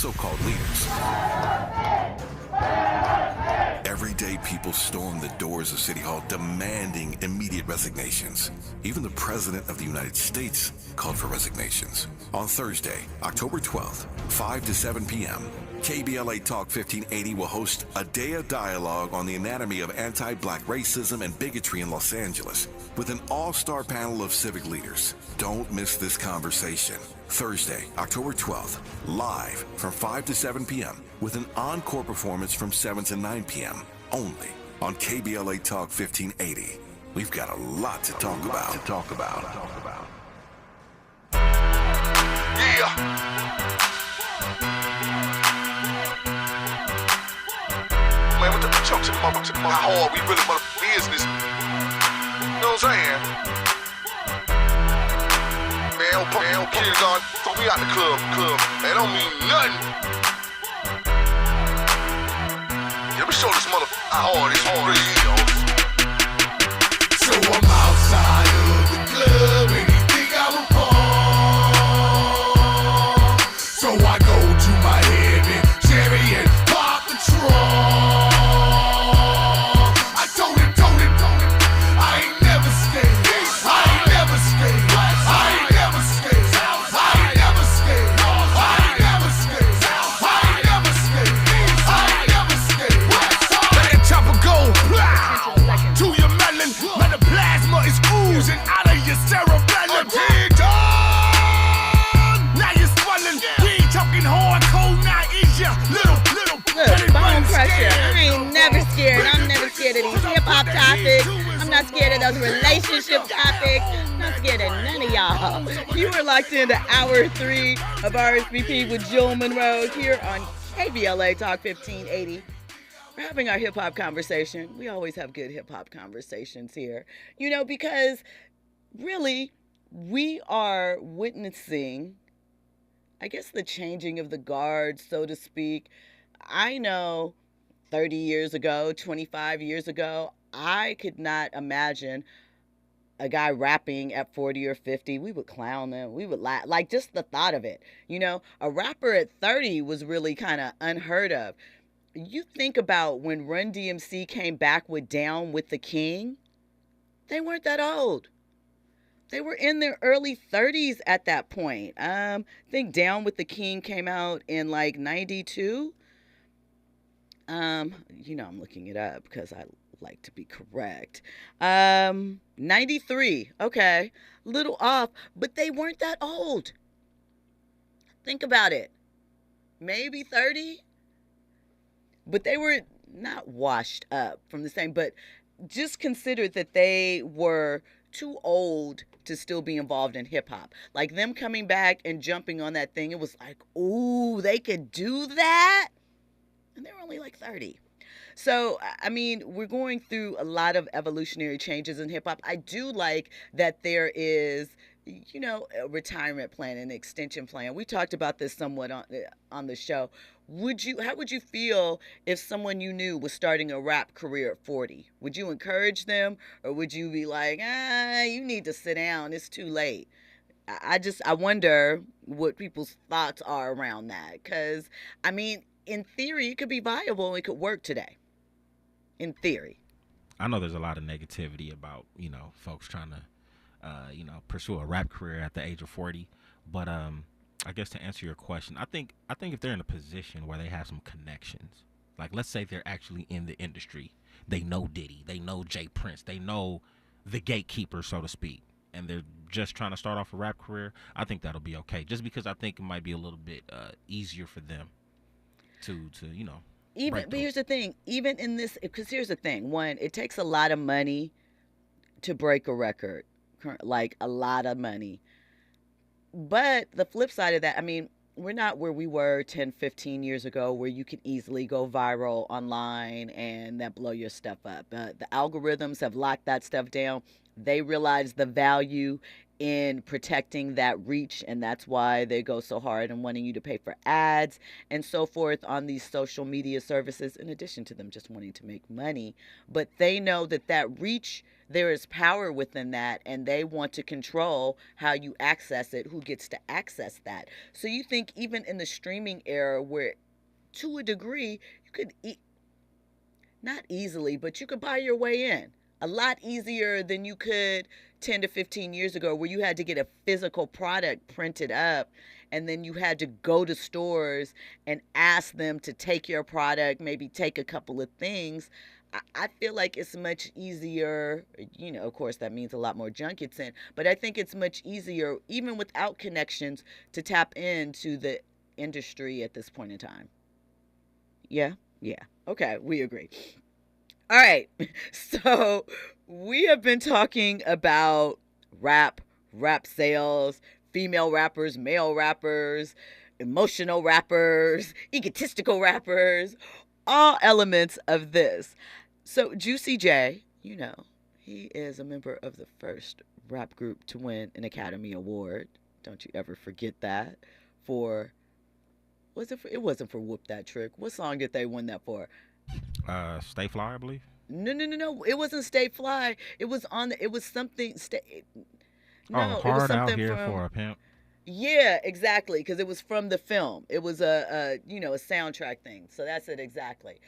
so-called leaders. Every day, people storm the doors of City Hall demanding immediate resignations. Even the President of the United States called for resignations. On Thursday, October 12th, 5 to 7 p.m., KBLA Talk 1580 will host a day of dialogue on the anatomy of anti-black racism and bigotry in Los Angeles with an all-star panel of civic leaders. Don't miss this conversation. Thursday, October 12th, live from 5 to 7 p.m. with an encore performance from 7 to 9 p.m. only on KBLA Talk 1580. We've got a lot to talk about. Yeah. Man, what the chunk to my hard, we really want business. You know what I'm saying? Man, kids on, so we out the club. That don't mean nothing. Let me show this motherfucker how hard it's hard is. So I'm outside of the club and he think I'm a pawn. So I go to my heavy Chevy and pop the trunk. I told him, I ain't never scared. Oozing out of your cerebellum. Now you're swelling. We ain't talking hardcore, now is ya little Bone crusher. I ain't never scared. I'm never scared of these hip-hop topics. I'm not scared of those relationship topics. I'm not scared of none of y'all. You are locked into hour 3 of RSVP with Jill Munroe here on KBLA Talk 1580. We're having our hip-hop conversation. We always have good hip-hop conversations here. You know, because really, we are witnessing, I guess, the changing of the guard, so to speak. I know 30 years ago, 25 years ago, I could not imagine a guy rapping at 40 or 50. We would clown them. We would laugh. Like, just the thought of it. You know, a rapper at 30 was really kind of unheard of. You think about when Run DMC came back with Down with the King, they weren't that old. They were in their early 30s at that point. I think Down with the King came out in like 92. You know, I'm looking it up because I like to be correct. 93. Okay. Little off, but they weren't that old. Think about it. Maybe 30. But they were not washed up from the same, but just consider that they were too old to still be involved in hip hop. Like them coming back and jumping on that thing, it was like, ooh, they could do that? And they were only like 30. So, I mean, we're going through a lot of evolutionary changes in hip hop. I do like that there is, you know, a retirement plan, an extension plan. We talked about this somewhat on the show. How would you feel if someone you knew was starting a rap career at 40? Would you encourage them, or would you be like, you need to sit down, it's too late? I wonder what people's thoughts are around that. Because, I mean, in theory, it could be viable and it could work today. In theory. I know there's a lot of negativity about, you know, folks trying to, pursue a rap career at the age of 40. But I guess to answer your question, I think if they're in a position where they have some connections, like let's say they're actually in the industry, they know Diddy, they know Jay Prince, they know the gatekeeper, so to speak, and they're just trying to start off a rap career, I think that'll be okay. Just because I think it might be a little bit easier for them to you know. But here's the thing, even in this, because here's the thing, one, it takes a lot of money to break a record, like a lot of money. But the flip side of that, I mean, we're not where we were 10, 15 years ago where you can easily go viral online and that blow your stuff up. The algorithms have locked that stuff down. They realize the value in protecting that reach, and that's why they go so hard on wanting you to pay for ads and so forth on these social media services, in addition to them just wanting to make money. But they know that that reach, there is power within that, and they want to control how you access it, who gets to access that. So you think even in the streaming era, where to a degree you could not easily, but you could buy your way in a lot easier than you could 10 to 15 years ago, where you had to get a physical product printed up, and then you had to go to stores and ask them to take your product, maybe take a couple of things. I feel like it's much easier, of course that means a lot more junk gets in, but I think it's much easier, even without connections, to tap into the industry at this point in time. Yeah? Yeah. Okay, we agree. All right, so we have been talking about rap sales, female rappers, male rappers, emotional rappers, egotistical rappers, all elements of this. So Juicy J, he is a member of the first rap group to win an Academy Award. Don't you ever forget that. It wasn't for Whoop That Trick. What song did they win that for? Stay Fly, I believe. No. It wasn't Stay Fly. It was something. Hard Out Here for a Pimp. Yeah, exactly. Because it was from the film. It was a soundtrack thing. So that's it exactly.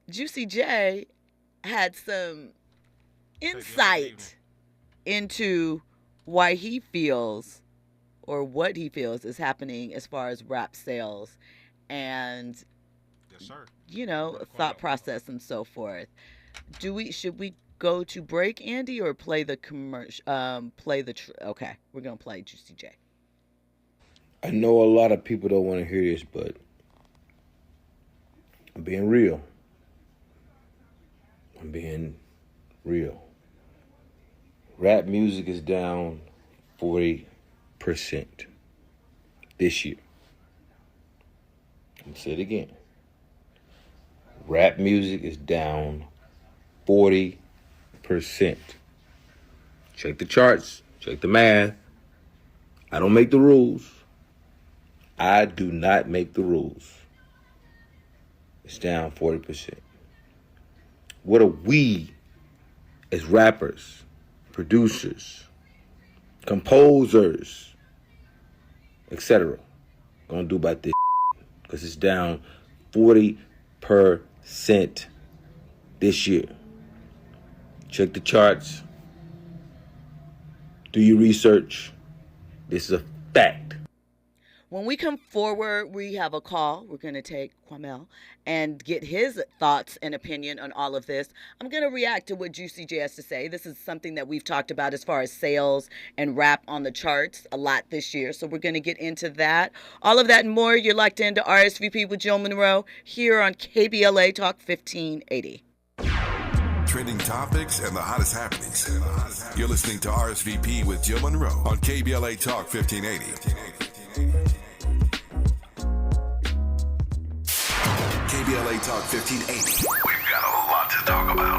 Juicy J had some insight into why he feels, or what he feels is happening as far as rap sales and, yes, sir, thought process and so forth. Should we go to break, Andy, or play the commercial? Okay, we're gonna play Juicy J. I know a lot of people don't want to hear this, but I'm being real. Rap music is down 40% this year. I'm gonna say it again. Rap music is down 40%. Check the charts, check the math. I don't make the rules. I do not make the rules. It's down 40%. What are we as rappers, producers, composers, etc. gonna do about this? Because it's down 40% this year. Check the charts. Do your research. This is a fact. When we come forward, we have a call. We're going to take Kwamel and get his thoughts and opinion on all of this. I'm going to react to what Juicy J has to say. This is something that we've talked about as far as sales and rap on the charts a lot this year. So we're going to get into that. All of that and more. You're locked into RSVP with Jill Munroe here on KBLA Talk 1580. Trending topics and the hottest happenings. You're listening to RSVP with Jill Munroe on KBLA Talk 1580. KBLA Talk 1580. We've got a lot to talk about.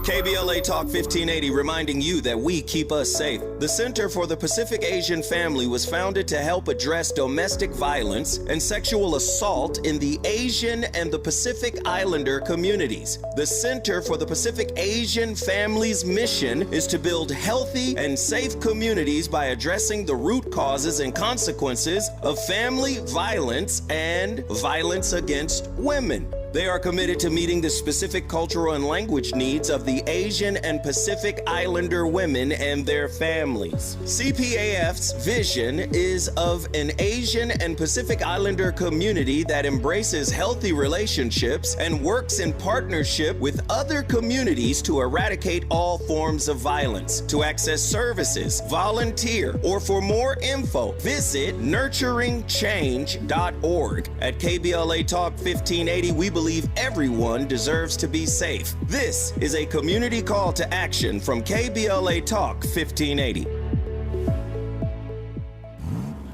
KBLA Talk 1580 reminding you that we keep us safe. The Center for the Pacific Asian Family was founded to help address domestic violence and sexual assault in the Asian and the Pacific Islander communities. The Center for the Pacific Asian Family's mission is to build healthy and safe communities by addressing the root causes and consequences of family violence and violence against women. They are committed to meeting the specific cultural and language needs of the Asian and Pacific Islander women and their families. CPAF's vision is of an Asian and Pacific Islander community that embraces healthy relationships and works in partnership with other communities to eradicate all forms of violence. To access services, volunteer, or for more info, visit nurturingchange.org. At KBLA Talk 1580, we believe everyone deserves to be safe. This is a community call to action from KBLA Talk 1580.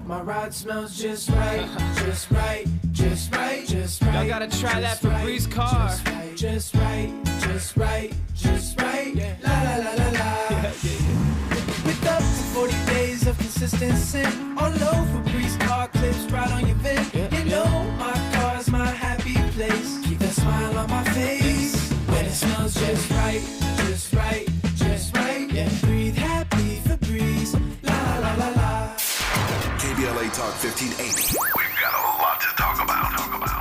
My ride smells just right, just right, just right, just right. Y'all gotta try that Febreze car. Just right, just right, just right. La la la la la. With up to 40 days of consistency. All over Febreze car clips right on your vent. You know my car's my happy place. Keep that smile on my face. When it smells just right, just right, just right. Yeah, breathe happy Febreze. La la la la. KBLA Talk 1580. We've got a lot to talk about.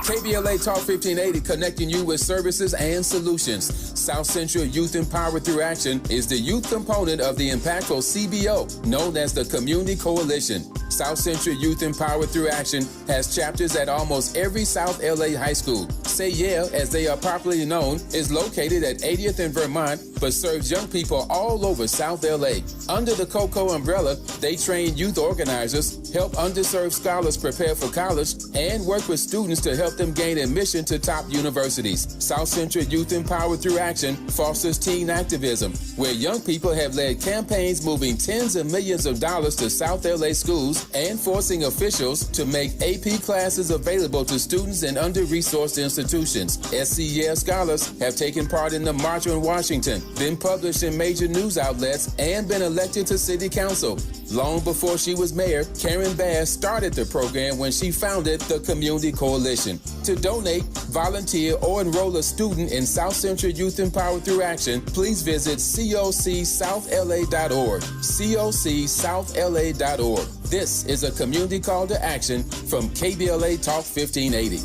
KBLA Talk 1580, connecting you with services and solutions. South Central Youth Empowered Through Action is the youth component of the impactful CBO, known as the Community Coalition. South Central Youth Empowered Through Action has chapters at almost every South LA high school. Say Yeah, as they are popularly known, is located at 80th and Vermont, but serves young people all over South LA. Under the COCO umbrella, they train youth organizers, help underserved scholars prepare for college, and work with students to help them gain admission to top universities. South Central Youth Empowered Through Action fosters teen activism, where young people have led campaigns moving tens of millions of dollars to South LA schools and forcing officials to make AP classes available to students in under-resourced institutions. SCES scholars have taken part in the March on Washington, been published in major news outlets, and been elected to city council. Long before she was mayor, Karen Bass started the program when she founded the Community Coalition. To donate, volunteer, or enroll a student in South Central Youth Empowered Through Action, please visit cocsouthla.org. cocsouthla.org. This is a community call to action from KBLA Talk 1580.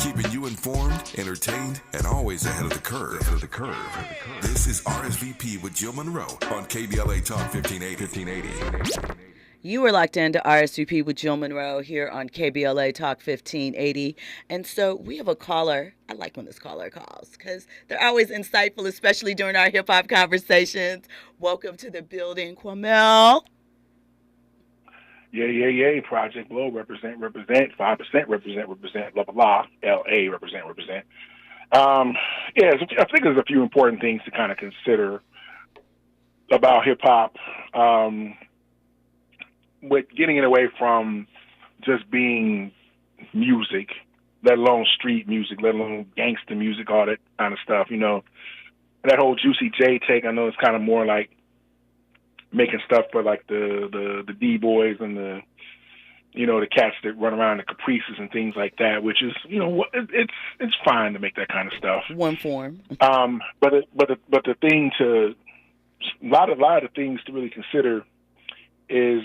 Keeping you informed, entertained, and always ahead of the curve. This is RSVP with Jill Munroe on KBLA Talk 1580. You are locked into RSVP with Jill Munroe here on KBLA Talk 1580. And so we have a caller. I like when this caller calls because they're always insightful, especially during our hip-hop conversations. Welcome to the building, Kwamel. Yeah. Project Blow, represent. 5% represent. Blah, blah, blah. LA, represent. I think there's a few important things to kind of consider about hip-hop. With getting it away from just being music, let alone street music, let alone gangster music, all that kind of stuff, you know. That whole Juicy J take, I know it's kind of more like making stuff for like the D-boys and the, you know, the cats that run around the Caprices and things like that, which is, you know, it's fine to make that kind of stuff. One form. But the thing to, a lot of the things to really consider is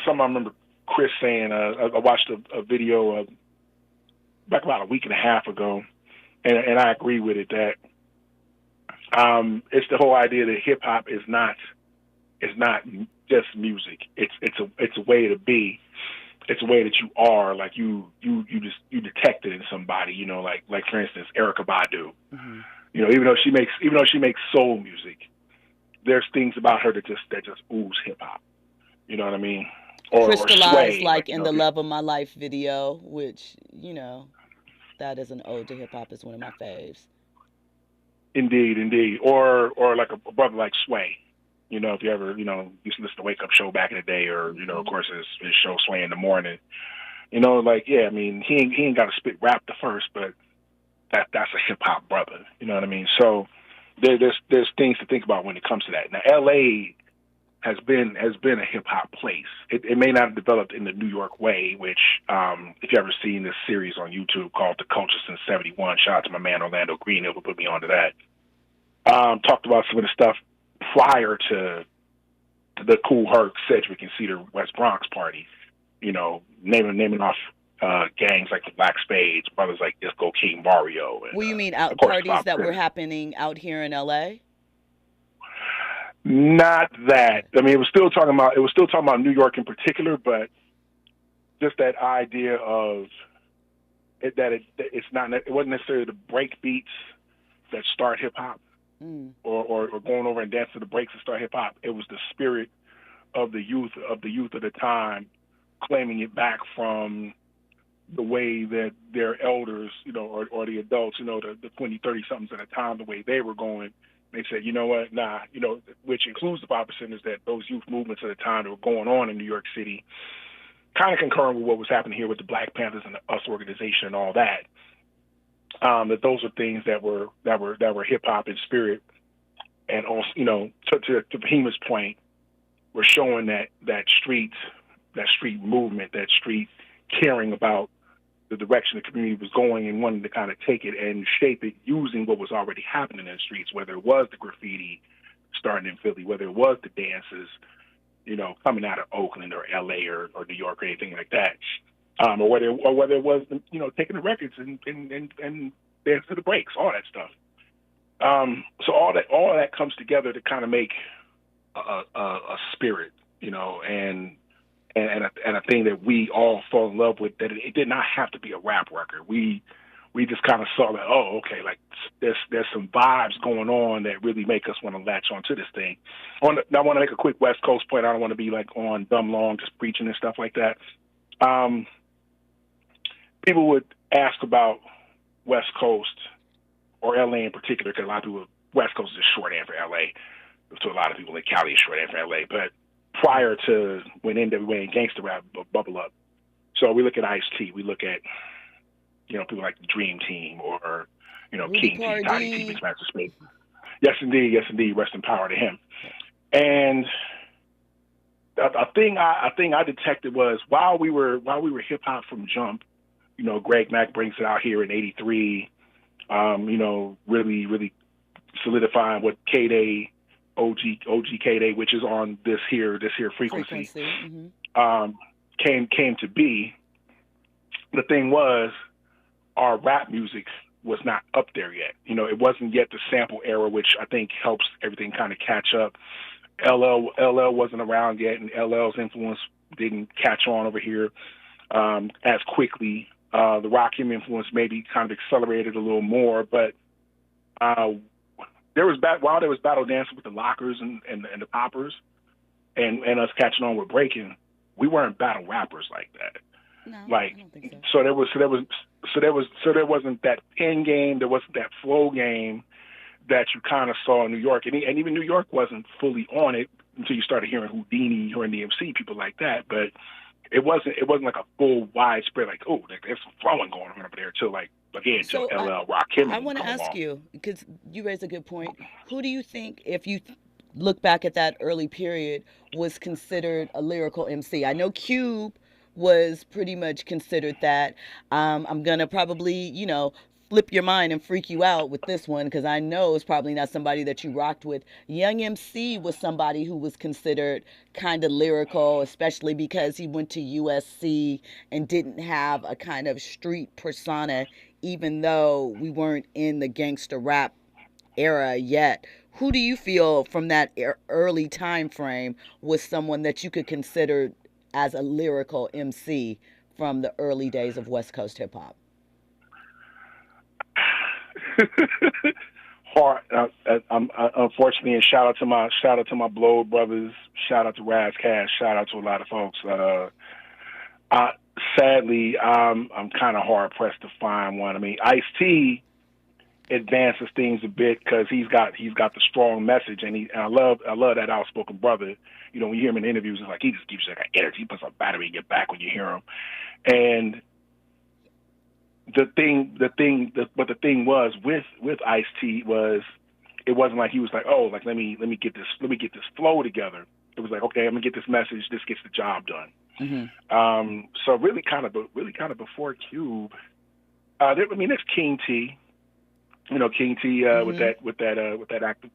something I remember Chris saying. I watched a video back about a week and a half ago, and I agree with it that it's the whole idea that hip hop is not just music. It's a way to be. It's a way that you are. Like you detect it in somebody. You know, like for instance, Erykah Badu. Mm-hmm. You know, even though she makes soul music, there's things about her that just ooze hip hop. You know what I mean? Or crystallized, sway, like in the Love of My Life video, which, you know, that is an ode to hip hop. Is one of my faves. Indeed. Or like a brother like Sway. You know, if you ever, you know, used to listen to Wake Up Show back in the day, or, you know, of course his show Sway in the Morning. You know, like, yeah, I mean, he ain't got to spit rap the first, but that's a hip hop brother. You know what I mean? So there's things to think about when it comes to that. Now, LA has been a hip hop place. It may not have developed in the New York way, which if you ever seen this series on YouTube called The Culture Since '71, shout out to my man Orlando Green, who put me onto that. Talked about some of the stuff prior to the Kool Herc, Sedgwick, and Cedar West Bronx party. You know, naming off gangs like the Black Spades, brothers like Disco King Barrio. And, well, you mean out parties that were happening out here in LA? Not that. I mean, it was still talking about New York in particular, but just that idea of it, that it wasn't necessarily the break beats that start hip hop, or going over and dancing to the breaks that start hip hop. It was the spirit of the youth of the time, claiming it back from the way that their elders, you know, or the adults, you know, the 20, 30 somethings at a time, the way they were going, They said, you know what, nah, which includes the 5%, is that those youth movements at the time that were going on in New York City, kind of concurring with what was happening here with the Black Panthers and the US organization and all that. That those are things that were hip hop in spirit, and also, to Behemoth's point, we're showing that street movement, that street caring about the direction the community was going and wanting to kind of take it and shape it using what was already happening in the streets, whether it was the graffiti starting in Philly, whether it was the dances, coming out of Oakland or LA or New York or anything like that, or whether it was, taking the records and dance to the breaks, all that stuff. So all that comes together to kind of make a spirit, and a thing that we all fall in love with, that it did not have to be a rap record. We just kind of saw that, oh, okay, like there's some vibes going on that really make us want to latch onto this thing. I want to make a quick West Coast point. I don't want to be like on dumb long, just preaching and stuff like that. People would ask about West Coast or LA in particular, because a lot of people, West Coast is a shorthand for LA. To a lot of people, like Cali is shorthand for LA, but prior to when NWA and gangster rap bubble up. So we look at Ice-T, we look at, people like the Dream Team or, King T, Tiny T, Mixmaster Space. Yes, indeed. Rest in power to him. And a thing I detected was while we were hip hop from jump, Greg Mack brings it out here in '83, really solidifying what K-Day, OG K-Day, which is on this here frequency. Mm-hmm. Came to be. The thing was, our rap music was not up there yet. It wasn't yet the sample era, which I think helps everything kind of catch up. LL wasn't around yet, and LL's influence didn't catch on over here as quickly. The Rakim influence maybe kind of accelerated a little more, but while there was battle dancing with the Lockers and the Poppers, and us catching on with breaking, we weren't battle rappers like that. No, like, I don't think so there wasn't that pen game, there wasn't that flow game that you kind of saw in New York, and even New York wasn't fully on it until you started hearing Houdini, hearing the MC, people like that. But it wasn't like a full widespread, like, oh, there's some flowing going on over there till like, again, till LL Rakim. I want to ask you, because you raised a good point. Who do you think, if you look back at that early period, was considered a lyrical MC? I know Cube was pretty much considered that. I'm going to probably, flip your mind and freak you out with this one, because I know it's probably not somebody that you rocked with. Young MC was somebody who was considered kind of lyrical, especially because he went to USC and didn't have a kind of street persona, even though we weren't in the gangster rap era yet. Who do you feel from that early time frame was someone that you could consider as a lyrical MC from the early days of West Coast hip hop? Hard. Unfortunately, and shout out to my Blow brothers, shout out to Raz Cash, shout out to a lot of folks. Sadly, I'm kind of hard pressed to find one. I mean, Ice-T advances things a bit because he's got the strong message, and I love that outspoken brother. When you hear him in interviews, it's like he just gives you like energy. He puts a battery in your back when you hear him. And the thing was with Ice-T was, it wasn't like he was like, oh, like let me get this flow together. It was like, okay, I'm gonna get this message. This gets the job done. Mm-hmm. So really kind of before Cube, there's King T. King T Mm-hmm. with that active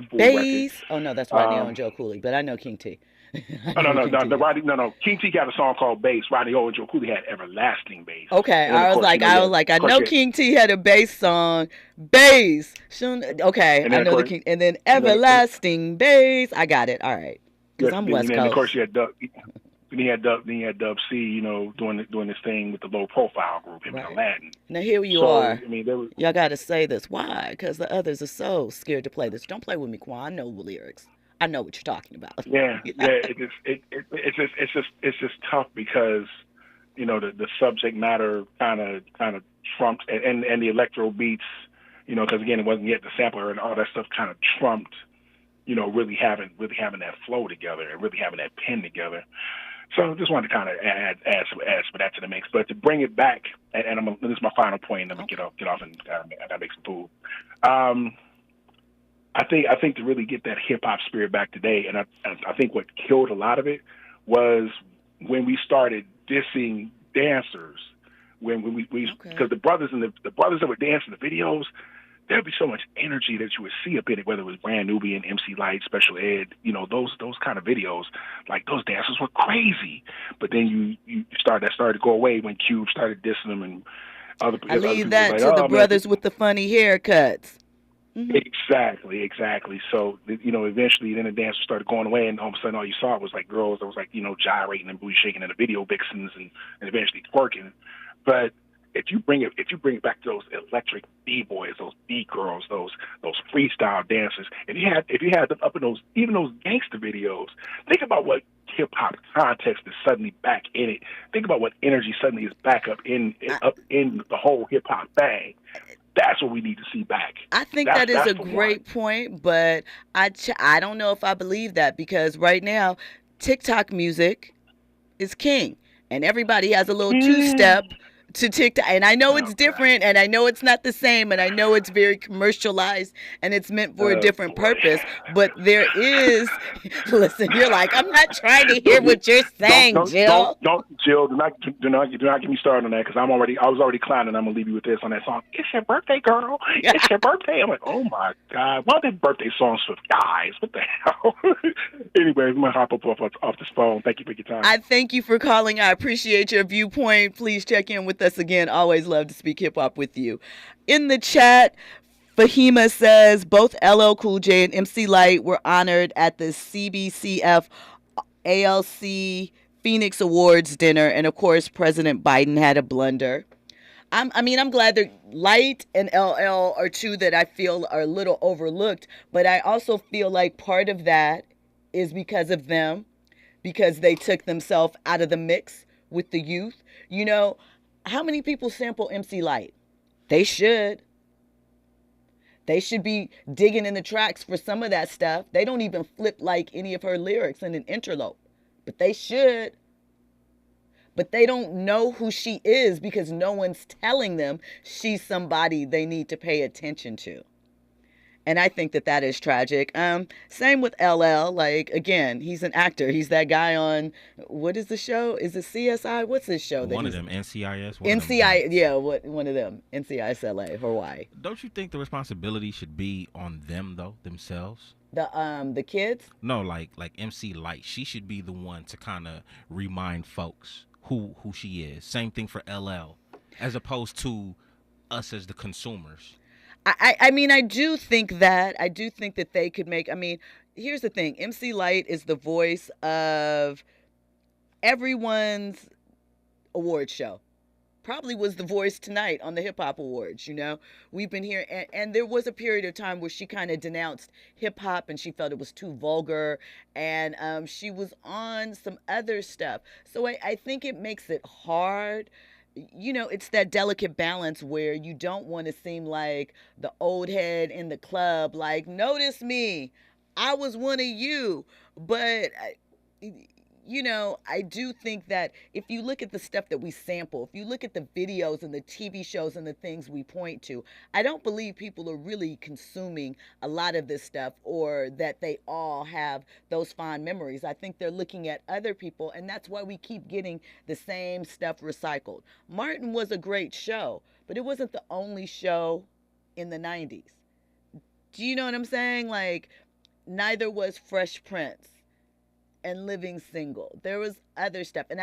fool Bass. record. Oh no, that's Rodney O and Joe Cooley, but I know King T. No. King T got a song called Bass. Rodney O and Joe Cooley had Everlasting Bass. Okay, I was like, I know King T had a bass song, Bass. Okay, I know the King, and then Everlasting Bass. I got it. All right, because I'm West Coast. And of course, you had Dub. Then he had Dub C, doing this thing with the low profile group, him and Aladdin. Now here you are. Y'all got to say this. Why? Because the others are so scared to play this. Don't play with me, Quan. I know the lyrics. I know what you're talking about. Yeah. It's just tough because the subject matter kind of trumped, and the electro beats, You know, because again, it wasn't yet the sampler and all that stuff kind of trumped, you know, really having that flow together and really having that pen together. So just wanted to kind of add some that to the mix. But to bring it back, and this is my final point. Let me get off, and I gotta make some food. I think to really get that hip hop spirit back today, and I think what killed a lot of it was when we started dissing dancers. When we because the brothers that were dancing the videos, there'd be so much energy that you would see up in it, whether it was Brand Nubian, MC Light, Special Ed, you know, those kind of videos, like those dancers were crazy. But then that started to go away when Cube started dissing them and other people. I leave that to the brothers with the funny haircuts. Mm-hmm. Exactly. So, you know, eventually then the dancers started going away, and all of a sudden all you saw was like girls that was like, you know, gyrating and booty shaking and the video vixens and eventually twerking. But if you bring it back to those electric B-boys, those B-girls, those freestyle dancers, if you had them up in those gangster videos, think about what hip hop context is suddenly back in it. Think about what energy suddenly is back up in the whole hip hop thing. That's what we need to see back. I think that is a great point, but I don't know if I believe that, because right now TikTok music is king, and everybody has a little two-step to TikTok, and I know it's different, and I know it's not the same, and I know it's very commercialized, and it's meant for a different purpose, but there is, listen, you're like, I'm not trying to hear what you're saying, Jill. Jill, do not get me started on that, because I was already clowning. I'm going to leave you with this on that song. It's your birthday, girl. It's your birthday. I'm like, oh my God. Why are they birthday songs for guys? What the hell? Anyways, I'm going to hop up off this phone. Thank you for your time. I thank you for calling. I appreciate your viewpoint. Please check in with us again. Always love to speak hip hop with you. In the chat, Fahima says both LL Cool J and MC Light were honored at the CBCF ALC Phoenix Awards dinner, and of course President Biden had a blunder. I'm glad that Light and LL are two that I feel are a little overlooked, but I also feel like part of that is because of them, because they took themselves out of the mix with the youth. You know, how many people sample MC Light? They should. They should be digging in the tracks for some of that stuff. They don't even flip like any of her lyrics in an interlope, but they should. But they don't know who she is because no one's telling them she's somebody they need to pay attention to. And I think that is tragic. Same with LL. Like, again, he's an actor. He's that guy on, what is the show? Is it CSI? What's this show? One of them, NCIS. One of them, NCIS LA, Hawaii. Don't you think the responsibility should be on them, though, themselves? The kids? No, like MC Light. She should be the one to kind of remind folks who she is. Same thing for LL, as opposed to us as the consumers. I do think that they could make, here's the thing. MC Light is the voice of everyone's award show. Probably was the voice tonight on the Hip Hop Awards, you know. We've been here, and there was a period of time where she kind of denounced hip hop and she felt it was too vulgar, and she was on some other stuff. So I think it makes it hard. You know, it's that delicate balance where you don't want to seem like the old head in the club, like, notice me, I was one of you. But, you know, I do think that if you look at the stuff that we sample, if you look at the videos and the TV shows and the things we point to, I don't believe people are really consuming a lot of this stuff, or that they all have those fond memories. I think they're looking at other people, and that's why we keep getting the same stuff recycled. Martin was a great show, but it wasn't the only show in the 90s. Do you know what I'm saying? Like, neither was Fresh Prince and Living Single. There was other stuff. And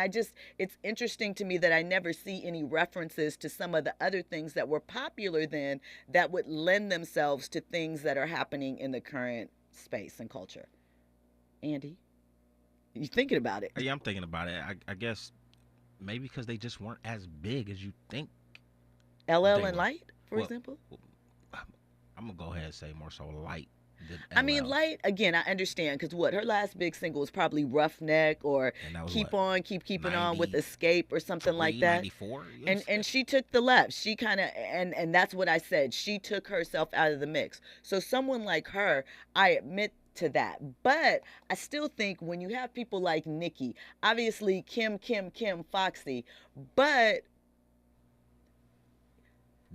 it's interesting to me that I never see any references to some of the other things that were popular then that would lend themselves to things that are happening in the current space and culture. Andy, you thinking about it? Yeah, I'm thinking about it. I guess maybe because they just weren't as big as you think. LL and Light, for example? I'm going to go ahead and say more so Light. I mean, Light, again, I understand, because her last big single was probably Roughneck or Keeping On with Escape or something like that. 94? And she took the left. She kind of, and that's what I said. She took herself out of the mix. So someone like her, I admit to that. But I still think when you have people like Nicki, obviously Kim, Foxy, but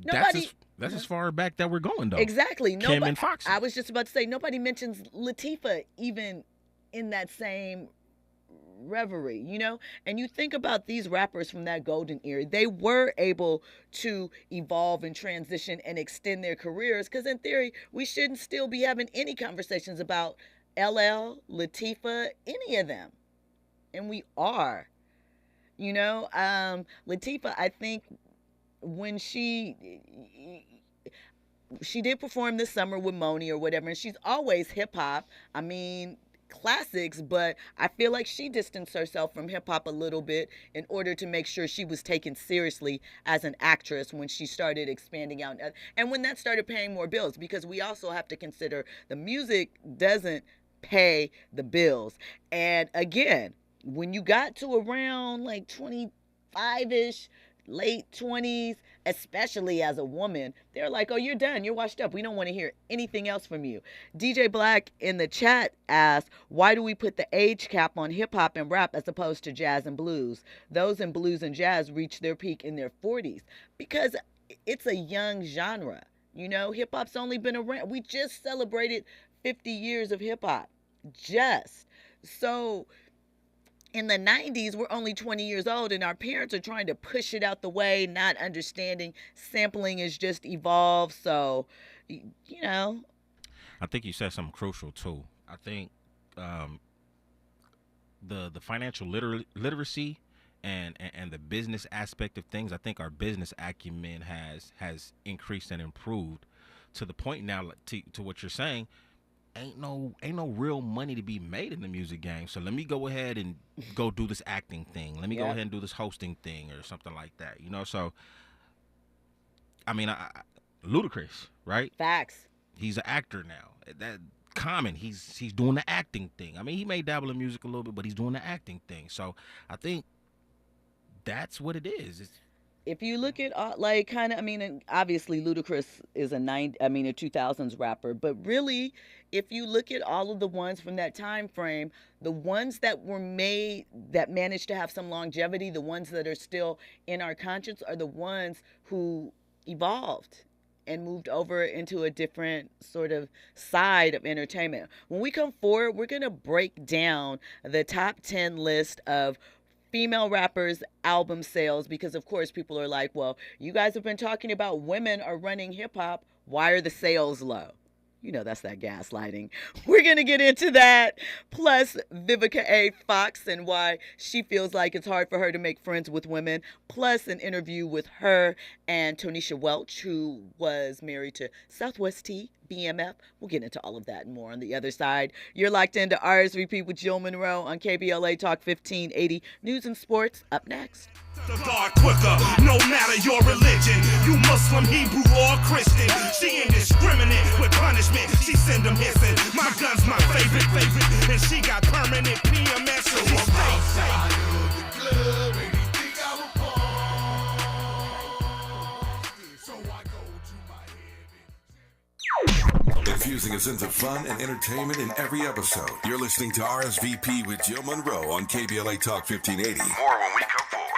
nobody... That's as far back that we're going, though. Exactly. Kim and Foxy. I was just about to say, nobody mentions Latifah even in that same reverie, you know? And you think about these rappers from that golden era, they were able to evolve and transition and extend their careers, because in theory, we shouldn't still be having any conversations about LL, Latifah, any of them. And we are. You know, Latifah, I think when she did perform this summer with Moni or whatever, and she's always hip hop. I mean, classics, but I feel like she distanced herself from hip hop a little bit in order to make sure she was taken seriously as an actress when she started expanding out. And when that started paying more bills, because we also have to consider the music doesn't pay the bills. And again, when you got to around like 25-ish, late 20s, especially as a woman, they're like, oh, you're done. You're washed up. We don't want to hear anything else from you. DJ Black in the chat asked, why do we put the age cap on hip hop and rap as opposed to jazz and blues? Those in blues and jazz reach their peak in their 40s because it's a young genre. You know, hip hop's only been around. We just celebrated 50 years of hip hop. So in the 90s, we're only 20 years old, and our parents are trying to push it out the way, not understanding sampling is just evolved. So, you know. I think you said something crucial, too. I think the financial literacy and the business aspect of things, I think our business acumen has increased and improved to the point now, to what you're saying, ain't no real money to be made in the music game. So let me go ahead and go do this acting thing. Let me go ahead and do this hosting thing or something like that. You know, so I mean, Ludacris, right? Facts. He's an actor now. That Common, he's doing the acting thing. I mean, he may dabble in music a little bit, but he's doing the acting thing. So I think that's what it is. If you look at like kind of, I mean, obviously Ludacris is a 2000s rapper, but really, if you look at all of the ones from that time frame, the ones that were made that managed to have some longevity, the ones that are still in our conscience, are the ones who evolved and moved over into a different sort of side of entertainment. When we come forward, we're going to break down the top 10 list of female rappers' album sales, because of course people are like, well, you guys have been talking about women are running hip hop. Why are the sales low? You know, that's that gaslighting. We're going to get into that. Plus, Vivica A. Fox and why she feels like it's hard for her to make friends with women. Plus, an interview with her and Tonisha Welch, who was married to Southwest T, BMF. We'll get into all of that and more on the other side. You're locked into RSVP with Jill Munroe on KBLA Talk 1580. News and sports up next. The guard quicker, no matter your religion, you Muslim, Hebrew, or Christian. She indiscriminate with punishment, she send them hissing. My gun's my favorite, and she got permanent PMS, so she stay safe. Infusing us into fun and entertainment in every episode. You're listening to RSVP with Jill Munroe on KBLA Talk 1580. More when we come forward.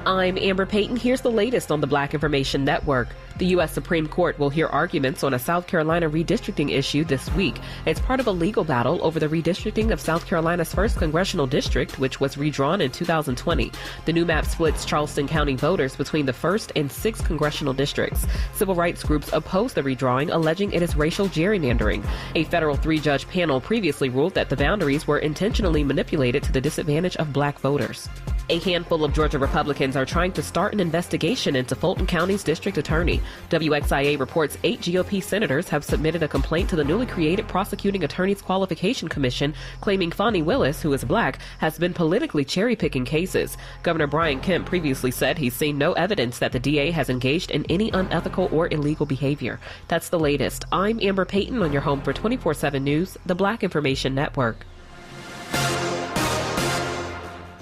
I'm Amber Payton. Here's the latest on the Black Information Network. The U.S. Supreme Court will hear arguments on a South Carolina redistricting issue this week. It's part of a legal battle over the redistricting of South Carolina's 1st Congressional District, which was redrawn in 2020. The new map splits Charleston County voters between the 1st and 6th Congressional Districts. Civil rights groups oppose the redrawing, alleging it is racial gerrymandering. A federal 3-judge panel previously ruled that the boundaries were intentionally manipulated to the disadvantage of black voters. A handful of Georgia Republicans are trying to start an investigation into Fulton County's district attorney. WXIA reports 8 GOP senators have submitted a complaint to the newly created Prosecuting Attorneys Qualification Commission, claiming Fonnie Willis, who is black, has been politically cherry-picking cases. Governor Brian Kemp previously said he's seen no evidence that the DA has engaged in any unethical or illegal behavior. That's the latest. I'm Amber Payton on your home for 24/7 News, the Black Information Network.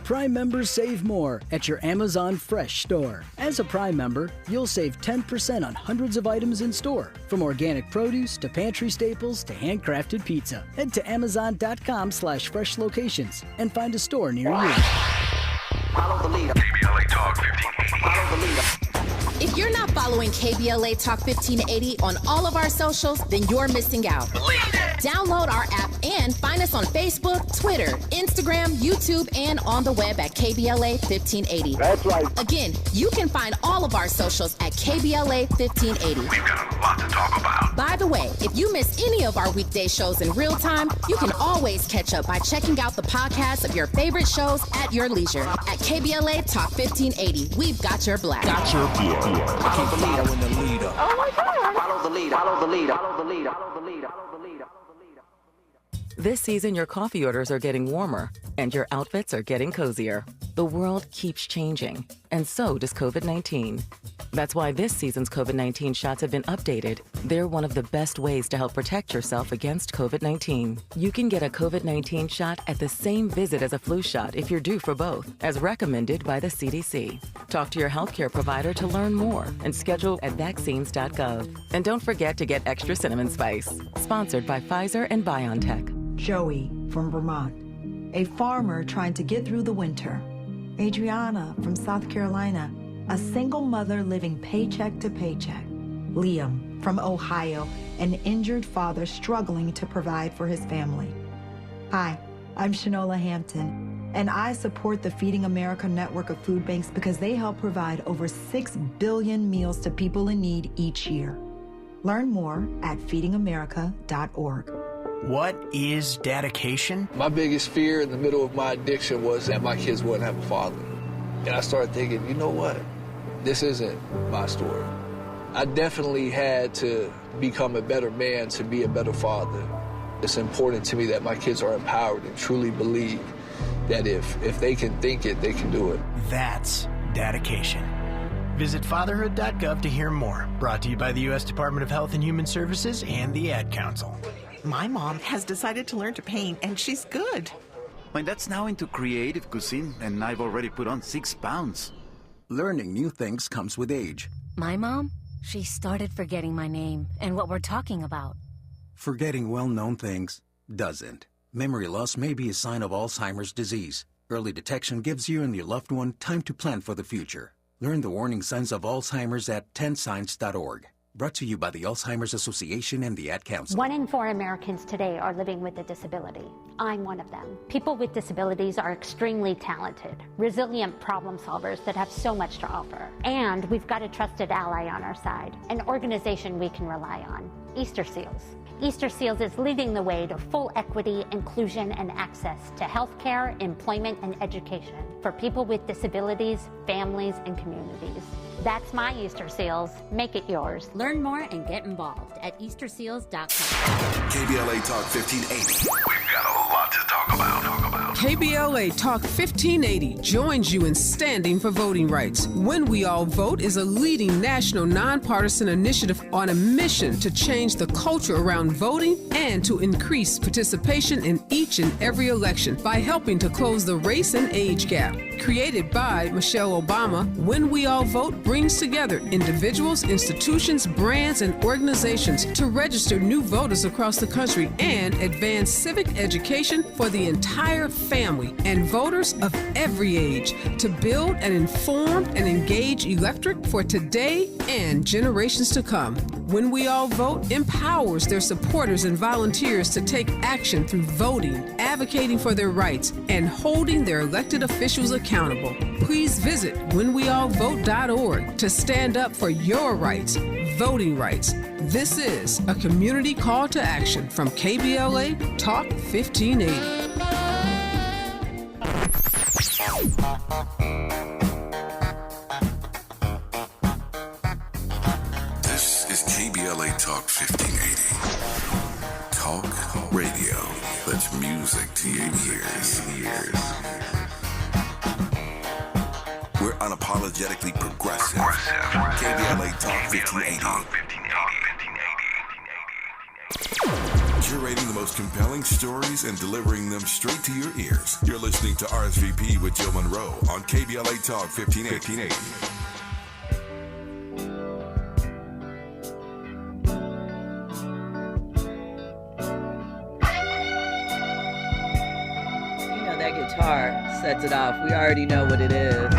Prime members save more at your Amazon Fresh store. As a Prime member, you'll save 10% on hundreds of items in store, from organic produce to pantry staples to handcrafted pizza. Head to Amazon.com/fresh locations and find a store near you. Follow the leader. KBLA Talk 1580. Follow the leader. If you're not following KBLA Talk 1580 on all of our socials, then you're missing out. Download our app and find us on Facebook, Twitter, Instagram, YouTube, and on the web at KBLA 1580. That's right. Again, you can find all of our socials at KBLA 1580. We've got a lot to talk about. By the way, if you miss any of our weekday shows in real time, you can always catch up by checking out the podcast of your favorite shows at your leisure. At KBLA Talk 1580, we've got your black. Got your black. Follow the leader. Following the leader. Oh my God. Follow the leader. Follow the leader. Follow the leader. Follow the leader. Follow the leader. This season, your coffee orders are getting warmer, and your outfits are getting cozier. The world keeps changing, and so does COVID-19. That's why this season's COVID-19 shots have been updated. They're one of the best ways to help protect yourself against COVID-19. You can get a COVID-19 shot at the same visit as a flu shot if you're due for both, as recommended by the CDC. Talk to your healthcare provider to learn more and schedule at vaccines.gov. And don't forget to get extra cinnamon spice. Sponsored by Pfizer and BioNTech. Joey from Vermont, a farmer trying to get through the winter. Adriana from South Carolina, a single mother living paycheck to paycheck. Liam from Ohio, an injured father struggling to provide for his family. Hi, I'm Shanola Hampton, and I support the Feeding America network of food banks because they help provide over 6 billion meals to people in need each year. Learn more at feedingamerica.org. What is dedication? My biggest fear in the middle of my addiction was that my kids wouldn't have a father. And I started thinking, you know what? This isn't my story. I definitely had to become a better man to be a better father. It's important to me that my kids are empowered and truly believe that if they can think it, they can do it. That's dedication. Visit fatherhood.gov to hear more. Brought to you by the U.S. Department of Health and Human Services and the Ad Council. My mom has decided to learn to paint, and she's good. My dad's now into creative cuisine, and I've already put on 6 pounds. Learning new things comes with age. My mom, she started forgetting my name and what we're talking about. Forgetting well-known things doesn't. Memory loss may be a sign of Alzheimer's disease. Early detection gives you and your loved one time to plan for the future. Learn the warning signs of Alzheimer's at 10signs.org. Brought to you by the Alzheimer's Association and the Ad Council. 1 in 4 Americans today are living with a disability. I'm one of them. People with disabilities are extremely talented, resilient problem solvers that have so much to offer. And we've got a trusted ally on our side, an organization we can rely on, Easter Seals. Easter Seals is leading the way to full equity, inclusion, and access to healthcare, employment, and education for people with disabilities, families, and communities. That's my Easter Seals. Make it yours. Learn more and get involved at easterseals.com. KBLA Talk 1580. We've got a lot to talk about. KBLA Talk 1580 joins you in standing for voting rights. When We All Vote is a leading national nonpartisan initiative on a mission to change the culture around voting and to increase participation in each and every election by helping to close the race and age gap. Created by Michelle Obama, When We All Vote brings together individuals, institutions, brands, and organizations to register new voters across the country and advance civic education for the entire family and voters of every age to build an informed and engaged electorate for today and generations to come. When We All Vote empowers their supporters and volunteers to take action through voting, advocating for their rights, and holding their elected officials accountable. Please visit whenweallvote.org to stand up for your rights, voting rights. This is a community call to action from KBLA Talk 1580. This is KBLA Talk 1580. Talk radio. That's music to your ears. We're unapologetically progressive. KBLA Talk 1580. Curating the most compelling stories and delivering them straight to your ears. You're listening to RSVP with Jill Munroe on KBLA Talk 1580. That guitar sets it off. We already know what it is.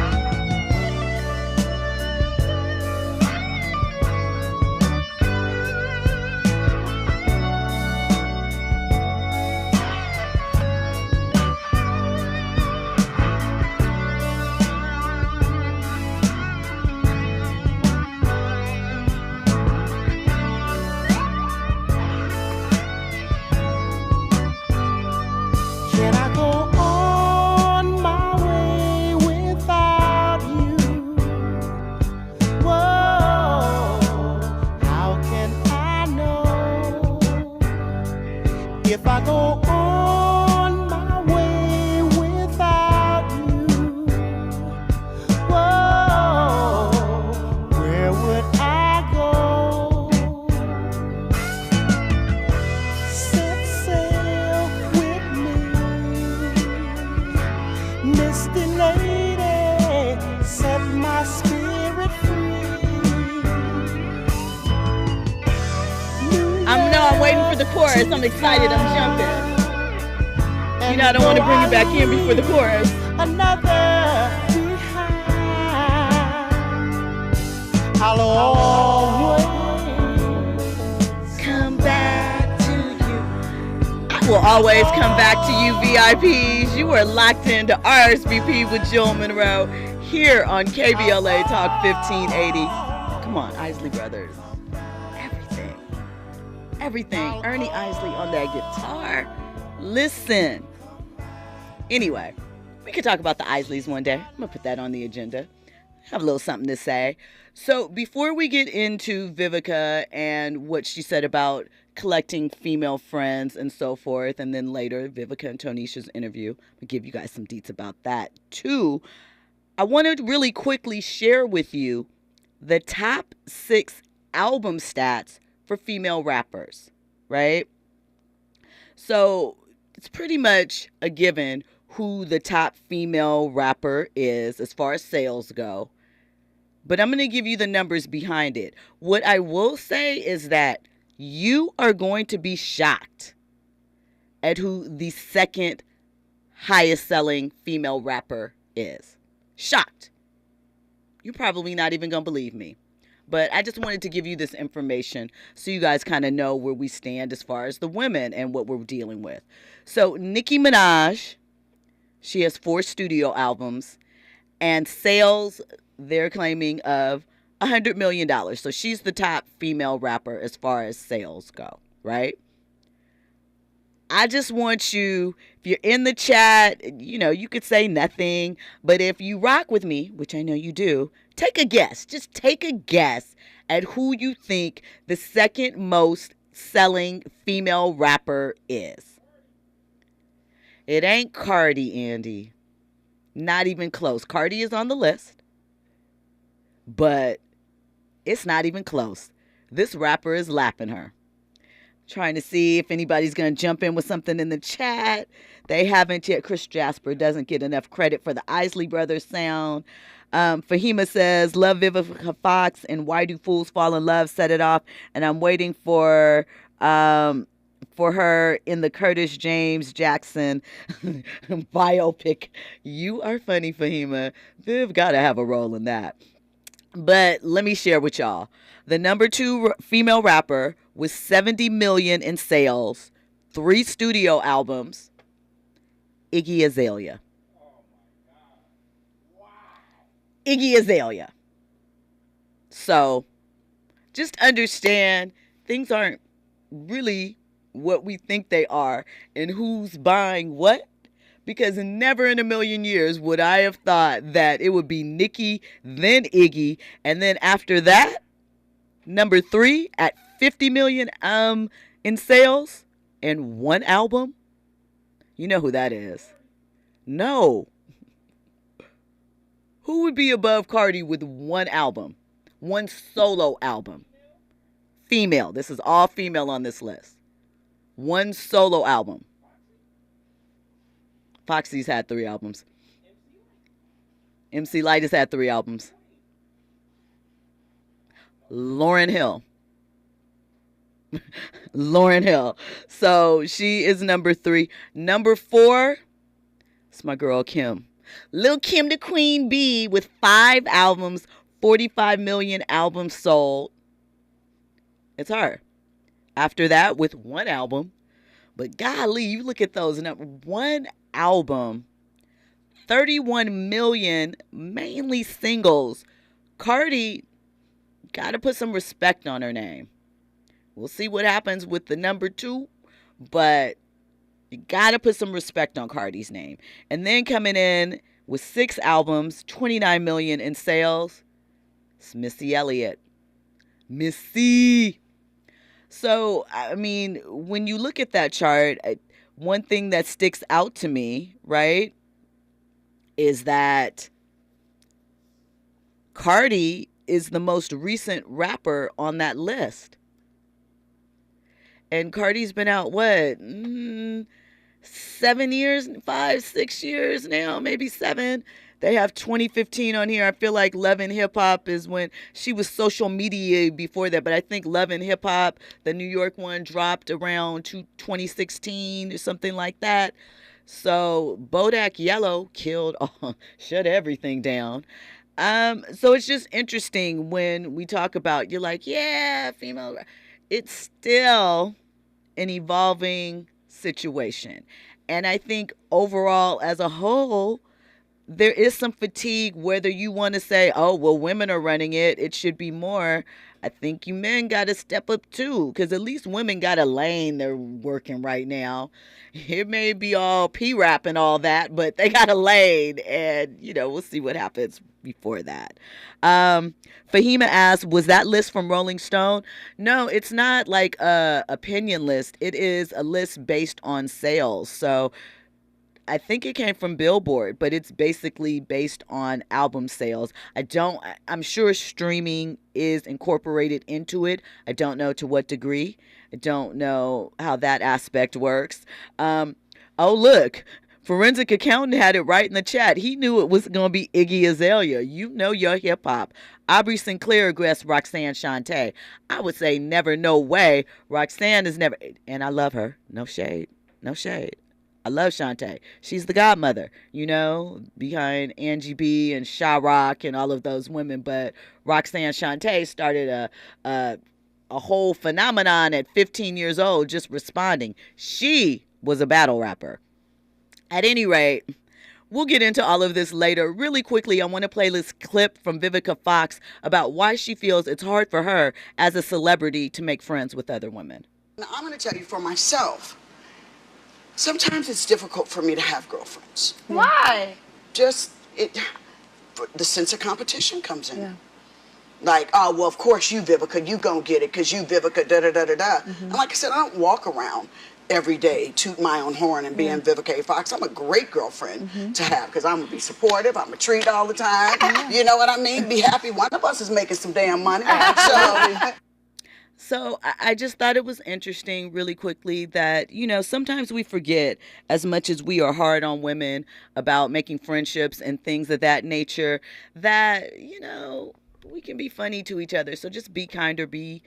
I'm excited. I'm jumping. You know, I don't want to bring you back in before the chorus. Another behind. I'll always come back to you. I will always come back to you, VIPs. You are locked into RSVP with Jill Munroe here on KBLA Talk 1580. Come on, Isley Brothers. Everything. Ernie Isley on that guitar. Listen. Anyway, we could talk about the Isleys one day. I'm going to put that on the agenda. Have a little something to say. So before we get into Vivica and what she said about collecting female friends and so forth, and then later Vivica and Tonisha's interview, I'll give you guys some deets about that too. I want to really quickly share with you the top 6 album stats for female rappers, right? So it's pretty much a given who the top female rapper is as far as sales go. But I'm going to give you the numbers behind it. What I will say is that you are going to be shocked at who the second highest selling female rapper is. Shocked. You're probably not even going to believe me. But I just wanted to give you this information so you guys kind of know where we stand as far as the women and what we're dealing with. So Nicki Minaj, she has 4 studio albums and sales, they're claiming, of $100 million. So she's the top female rapper as far as sales go, right? I just want you, if you're in the chat, you know, you could say nothing. But if you rock with me, which I know you do, take a guess. Just take a guess at who you think the second most selling female rapper is. It ain't Cardi, Andy. Not even close. Cardi is on the list, but it's not even close. This rapper is lapping her. Trying to see if anybody's going to jump in with something in the chat. They haven't yet. Chris Jasper doesn't get enough credit for the Isley Brothers sound. Fahima says, love Vivica Fox and Why Do Fools Fall in Love set it off. And I'm waiting for her in the Curtis James Jackson biopic. You are funny, Fahima. Viv got to have a role in that. But let me share with y'all. The number 2 female rapper with 70 million in sales, 3 studio albums, Iggy Azalea. Iggy Azalea. So just understand things aren't really what we think they are and who's buying what. because never in a million years would I have thought that it would be Nicki, then Iggy, and then after that, number 3 at 50 million in sales and one album. You know who that is. No. Who would be above Cardi with one album? One solo album. Female. This is all female on this list. One solo album. Foxy's had 3 albums. MC Lyte has had 3 albums. Lauryn Hill. Lauryn Hill. So she is number 3. Number 4, it's my girl Kim. Lil' Kim the Queen Bee with 5 albums, 45 million albums sold. It's her. After that, with 1 album. But golly, you look at those. 1 album, 31 million, mainly singles. Cardi got to put some respect on her name. We'll see what happens with the number 2, but you got to put some respect on Cardi's name. And then coming in with 6 albums, 29 million in sales, it's Missy Elliott. Missy. So, I mean, when you look at that chart, one thing that sticks out to me, right, is that Cardi is the most recent rapper on that list. And Cardi's been out, 7 years, 5, 6 years now, maybe 7. They have 2015 on here. I feel like Love and Hip Hop is when she was social media before that. But I think Love and Hip Hop, the New York one, dropped around 2016 or something like that. So Bodak Yellow killed, shut everything down. So it's just interesting when we talk about, you're like, yeah, female. It's still an evolving situation. And I think overall, as a whole, there is some fatigue, whether you want to say, oh, well, women are running it, it should be more. I think you men got to step up too, because at least women got a lane they're working right now. It may be all P-rap and all that, but they got a lane, and, we'll see what happens before that. Fahima asks, was that list from Rolling Stone? No, it's not like a opinion list. It is a list based on sales. So I think it came from Billboard, but it's basically based on album sales. I'm sure streaming is incorporated into it. I don't know to what degree. I don't know how that aspect works. Oh, look, Forensic Accountant had it right in the chat. He knew it was going to be Iggy Azalea. You know your hip hop. Aubrey Sinclair guessed Roxanne Shante. I would say never, no way. Roxanne is never, and I love her. No shade. No shade. I love Shantae. She's the godmother, behind Angie B and Sha Rock and all of those women. But Roxanne Shante started a whole phenomenon at 15 years old, just responding. She was a battle rapper. At any rate, we'll get into all of this later. Really quickly, I want to play this clip from Vivica Fox about why she feels it's hard for her as a celebrity to make friends with other women. Now, I'm going to tell you for myself, sometimes it's difficult for me to have girlfriends. Why? The sense of competition comes in. Yeah. Like, oh, well, of course you, Vivica, you gonna get it because you, Vivica, da-da-da-da-da. And like I said, I don't walk around every day toot my own horn and being Vivica A. Fox. I'm a great girlfriend to have because I'm going to be supportive. I'm going to treat all the time. You know what I mean? Be happy. One of us is making some damn money. So I just thought it was interesting really quickly that, sometimes we forget, as much as we are hard on women about making friendships and things of that nature, that, we can be funny to each other. So just be kinder, be,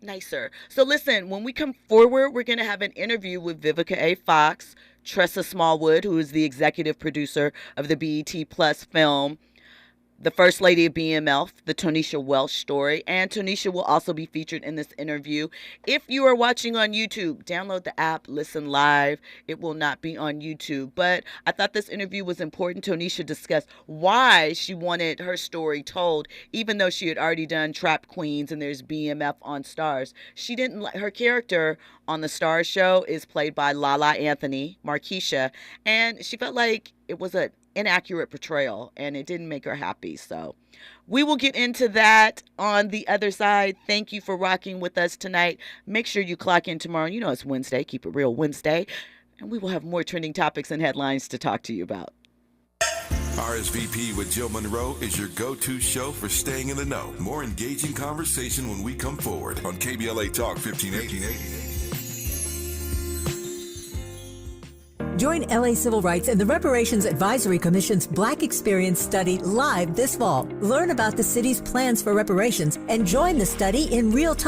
nicer. So listen, when we come forward, we're going to have an interview with Vivica A. Fox, Tressa Smallwood, who is the executive producer of the BET Plus film. the First Lady of BMF, the Tonisha Welsh story, and Tonisha will also be featured in this interview. If you are watching on YouTube, download the app, listen live. It will not be on YouTube, but I thought this interview was important. Tonisha discussed why she wanted her story told, even though she had already done Trap Queens and there's BMF on Stars. She didn't like her character on the Stars show is played by Lala Anthony, Markeisha, and she felt like it was an inaccurate portrayal and it didn't make her happy. So we will get into that on the other side. Thank you for rocking with us tonight. Make sure you clock in tomorrow. You know it's Wednesday. Keep it real Wednesday. And we will have more trending topics and headlines to talk to you about. RSVP with Jill Munroe is your go-to show for staying in the know. More engaging conversation when we come forward on KBLA Talk 1580. Join LA Civil Rights and the Reparations Advisory Commission's Black Experience Study live this fall. Learn about the city's plans for reparations and join the study in real time.